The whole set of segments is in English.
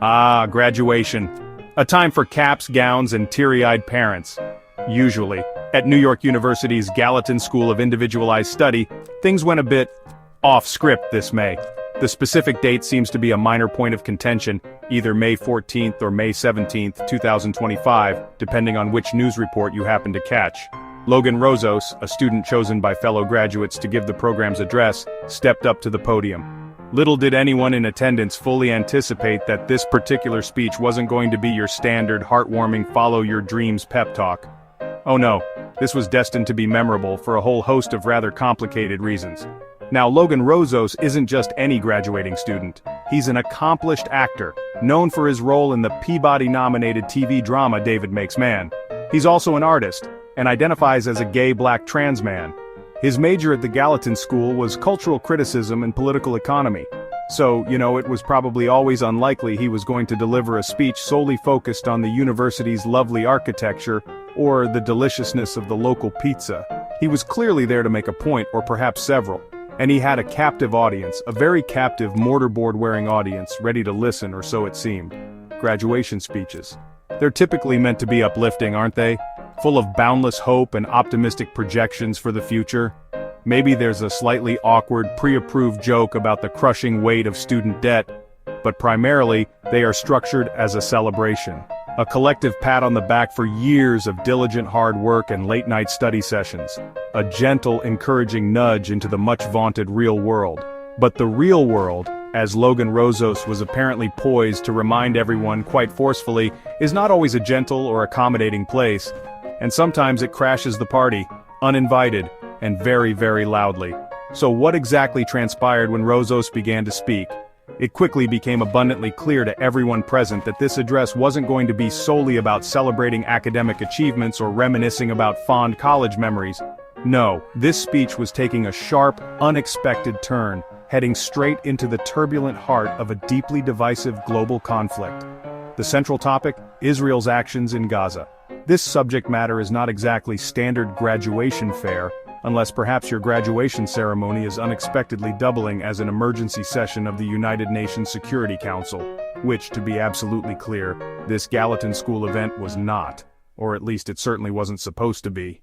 Ah, graduation. A time for caps, gowns, and teary-eyed parents. Usually, at New York University's Gallatin School of Individualized Study, things went a bit off-script this May. The specific date seems to be a minor point of contention, either May 14th or May 17th, 2025, depending on which news report you happen to catch. Logan Rozos, a student chosen by fellow graduates to give the program's address, stepped up to the podium. Little did anyone in attendance fully anticipate that this particular speech wasn't going to be your standard heartwarming follow your dreams pep talk. Oh no, this was destined to be memorable for a whole host of rather complicated reasons. Now, Logan Rozos isn't just any graduating student. He's an accomplished actor, known for his role in the Peabody-nominated TV drama David Makes Man. He's also an artist, and identifies as a gay black trans man. His major at the Gallatin School was cultural criticism and political economy. So, it was probably always unlikely he was going to deliver a speech solely focused on the university's lovely architecture or the deliciousness of the local pizza. He was clearly there to make a point, or perhaps several. And he had a captive audience, a very captive mortarboard-wearing audience, ready to listen, or so it seemed. Graduation speeches. They're typically meant to be uplifting, aren't they? Full of boundless hope and optimistic projections for the future. Maybe there's a slightly awkward, pre-approved joke about the crushing weight of student debt, but primarily, they are structured as a celebration. A collective pat on the back for years of diligent hard work and late-night study sessions. A gentle, encouraging nudge into the much-vaunted real world. But the real world, as Logan Rozos was apparently poised to remind everyone quite forcefully, is not always a gentle or accommodating place. And sometimes it crashes the party, uninvited, and very, very loudly. So what exactly transpired when Rozos began to speak? It quickly became abundantly clear to everyone present that this address wasn't going to be solely about celebrating academic achievements or reminiscing about fond college memories. No, this speech was taking a sharp, unexpected turn, heading straight into the turbulent heart of a deeply divisive global conflict. The central topic, Israel's actions in Gaza. This subject matter is not exactly standard graduation fare, unless perhaps your graduation ceremony is unexpectedly doubling as an emergency session of the United Nations Security Council, which, to be absolutely clear, this Gallatin School event was not, or at least it certainly wasn't supposed to be.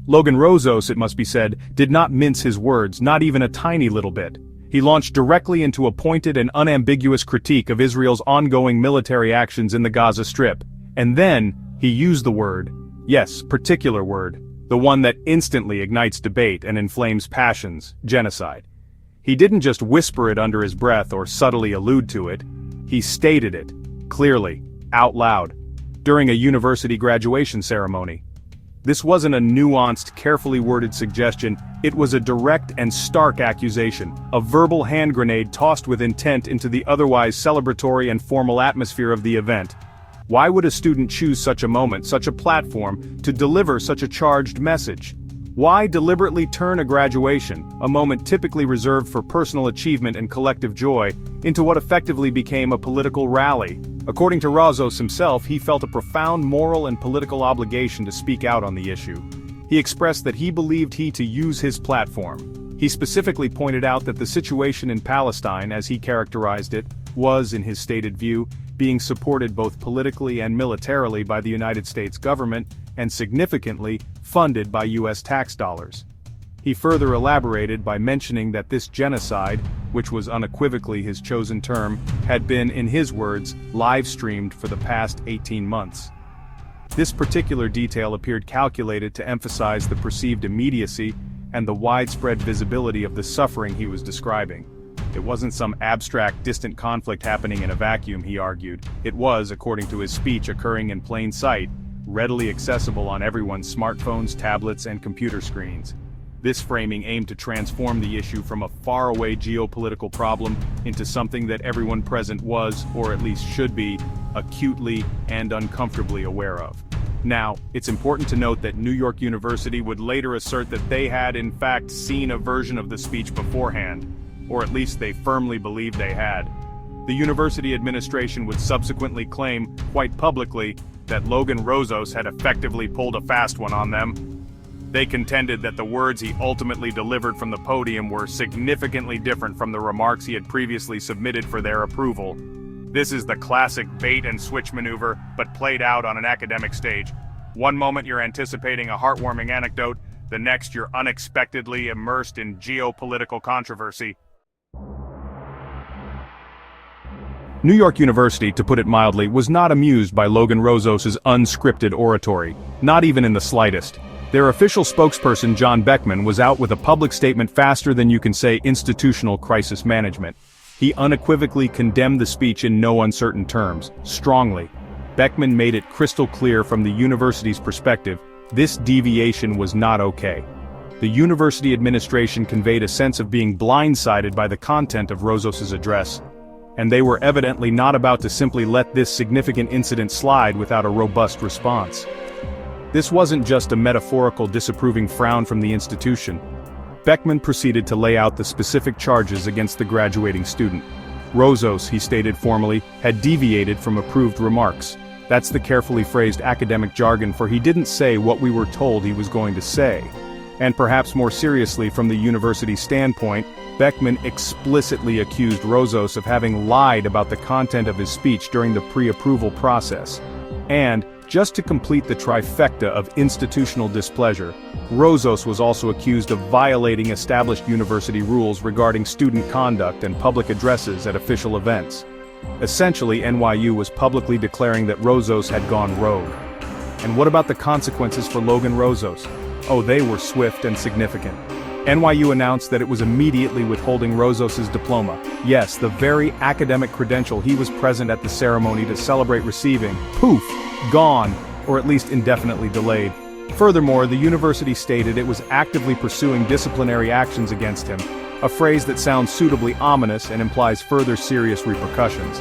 Logan Rozos, it must be said, did not mince his words, not even a tiny little bit. He launched directly into a pointed and unambiguous critique of Israel's ongoing military actions in the Gaza Strip. And then, he used the word, yes, particular word, the one that instantly ignites debate and inflames passions, genocide. He didn't just whisper it under his breath or subtly allude to it, he stated it, clearly, out loud, during a university graduation ceremony. This wasn't a nuanced, carefully worded suggestion, it was a direct and stark accusation, a verbal hand grenade tossed with intent into the otherwise celebratory and formal atmosphere of the event. Why would a student choose such a moment, such a platform, to deliver such a charged message? Why deliberately turn a graduation, a moment typically reserved for personal achievement and collective joy, into what effectively became a political rally? According to Rozos himself, he felt a profound moral and political obligation to speak out on the issue. He expressed that he believed to use his platform. He specifically pointed out that the situation in Palestine, as he characterized it, was, in his stated view, being supported both politically and militarily by the United States government, and significantly, funded by U.S. tax dollars. He further elaborated by mentioning that this genocide, which was unequivocally his chosen term, had been, in his words, live-streamed for the past 18 months. This particular detail appeared calculated to emphasize the perceived immediacy and the widespread visibility of the suffering he was describing. It wasn't some abstract, distant conflict happening in a vacuum, he argued. It was, according to his speech, occurring in plain sight, readily accessible on everyone's smartphones, tablets, and computer screens. This framing aimed to transform the issue from a faraway geopolitical problem into something that everyone present was, or at least should be, acutely and uncomfortably aware of. Now, it's important to note that New York University would later assert that they had in fact seen a version of the speech beforehand, or at least they firmly believed they had. The university administration would subsequently claim, quite publicly, that Logan Rozos had effectively pulled a fast one on them. They contended that the words he ultimately delivered from the podium were significantly different from the remarks he had previously submitted for their approval. This is the classic bait-and-switch maneuver, but played out on an academic stage. One moment you're anticipating a heartwarming anecdote, the next you're unexpectedly immersed in geopolitical controversy. New York University, to put it mildly, was not amused by Logan Rozos's unscripted oratory, not even in the slightest. Their official spokesperson, John Beckman, was out with a public statement faster than you can say institutional crisis management. He unequivocally condemned the speech in no uncertain terms, strongly. Beckman made it crystal clear from the university's perspective, this deviation was not okay. The university administration conveyed a sense of being blindsided by the content of Rozos's address, and they were evidently not about to simply let this significant incident slide without a robust response. This wasn't just a metaphorical disapproving frown from the institution. Beckman proceeded to lay out the specific charges against the graduating student. Rozos, he stated formally, had deviated from approved remarks. That's the carefully phrased academic jargon for he didn't say what we were told he was going to say. And perhaps more seriously from the university's standpoint, Beckman explicitly accused Rozos of having lied about the content of his speech during the pre-approval process. And, just to complete the trifecta of institutional displeasure, Rozos was also accused of violating established university rules regarding student conduct and public addresses at official events. Essentially, NYU was publicly declaring that Rozos had gone rogue. And what about the consequences for Logan Rozos? Oh, they were swift and significant. NYU announced that it was immediately withholding Rozos's diploma. Yes, the very academic credential he was present at the ceremony to celebrate receiving. Poof! Gone, or at least indefinitely delayed. Furthermore, the university stated it was actively pursuing disciplinary actions against him, a phrase that sounds suitably ominous and implies further serious repercussions.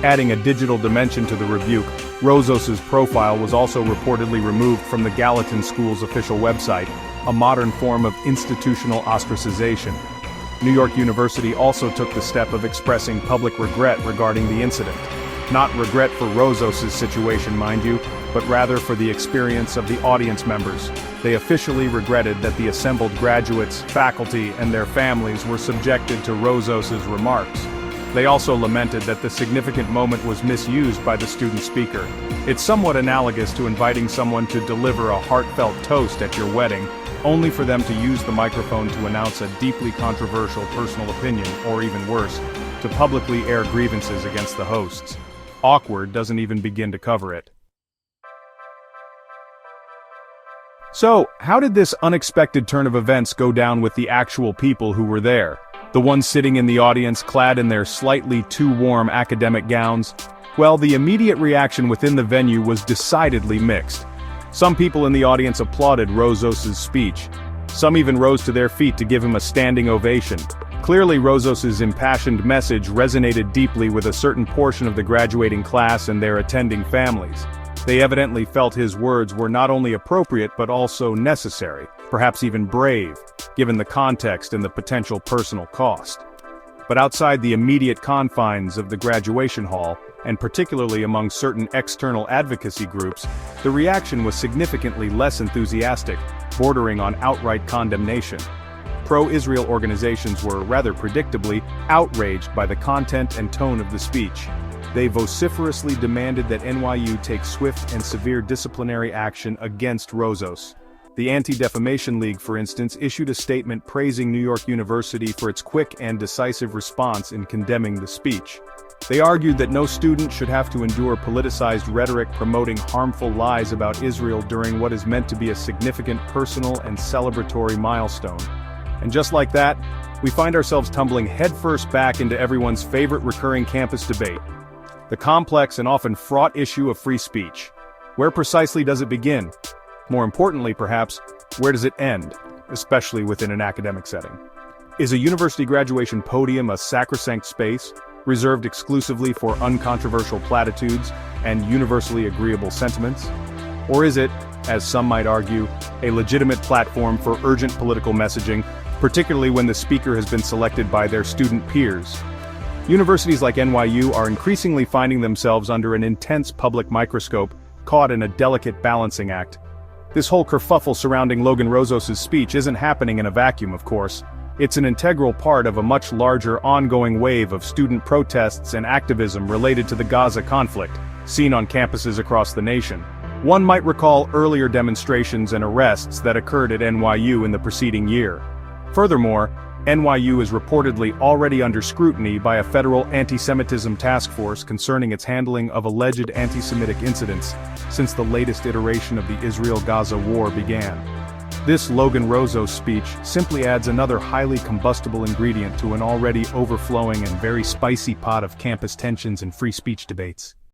Adding a digital dimension to the rebuke, Rozos's profile was also reportedly removed from the Gallatin School's official website, a modern form of institutional ostracization. New York University also took the step of expressing public regret regarding the incident. Not regret for Rozos's situation, mind you, but rather for the experience of the audience members. They officially regretted that the assembled graduates, faculty, and their families were subjected to Rozos's remarks. They also lamented that the significant moment was misused by the student speaker. It's somewhat analogous to inviting someone to deliver a heartfelt toast at your wedding, only for them to use the microphone to announce a deeply controversial personal opinion, or even worse, to publicly air grievances against the hosts. Awkward doesn't even begin to cover it. So, how did this unexpected turn of events go down with the actual people who were there? The ones sitting in the audience clad in their slightly too warm academic gowns? Well, the immediate reaction within the venue was decidedly mixed. Some people in the audience applauded Rozos's speech. Some even rose to their feet to give him a standing ovation. Clearly, Rozos's impassioned message resonated deeply with a certain portion of the graduating class and their attending families. They evidently felt his words were not only appropriate but also necessary, perhaps even brave, given the context and the potential personal cost. But outside the immediate confines of the graduation hall, and particularly among certain external advocacy groups, the reaction was significantly less enthusiastic, bordering on outright condemnation. Pro-Israel organizations were, rather predictably, outraged by the content and tone of the speech. They vociferously demanded that NYU take swift and severe disciplinary action against Rozos. The Anti-Defamation League, for instance, issued a statement praising New York University for its quick and decisive response in condemning the speech. They argued that no student should have to endure politicized rhetoric promoting harmful lies about Israel during what is meant to be a significant personal and celebratory milestone. And just like that, we find ourselves tumbling headfirst back into everyone's favorite recurring campus debate: the complex and often fraught issue of free speech. Where precisely does it begin? More importantly, perhaps, where does it end, especially within an academic setting? Is a university graduation podium a sacrosanct space, reserved exclusively for uncontroversial platitudes and universally agreeable sentiments? Or is it, as some might argue, a legitimate platform for urgent political messaging, particularly when the speaker has been selected by their student peers? Universities like NYU are increasingly finding themselves under an intense public microscope, caught in a delicate balancing act. This whole kerfuffle surrounding Logan Rosas' speech isn't happening in a vacuum, of course. It's an integral part of a much larger ongoing wave of student protests and activism related to the Gaza conflict, seen on campuses across the nation. One might recall earlier demonstrations and arrests that occurred at NYU in the preceding year. Furthermore, NYU is reportedly already under scrutiny by a federal anti-Semitism task force concerning its handling of alleged anti-Semitic incidents since the latest iteration of the Israel-Gaza war began. This Logan Rosas speech simply adds another highly combustible ingredient to an already overflowing and very spicy pot of campus tensions and free speech debates.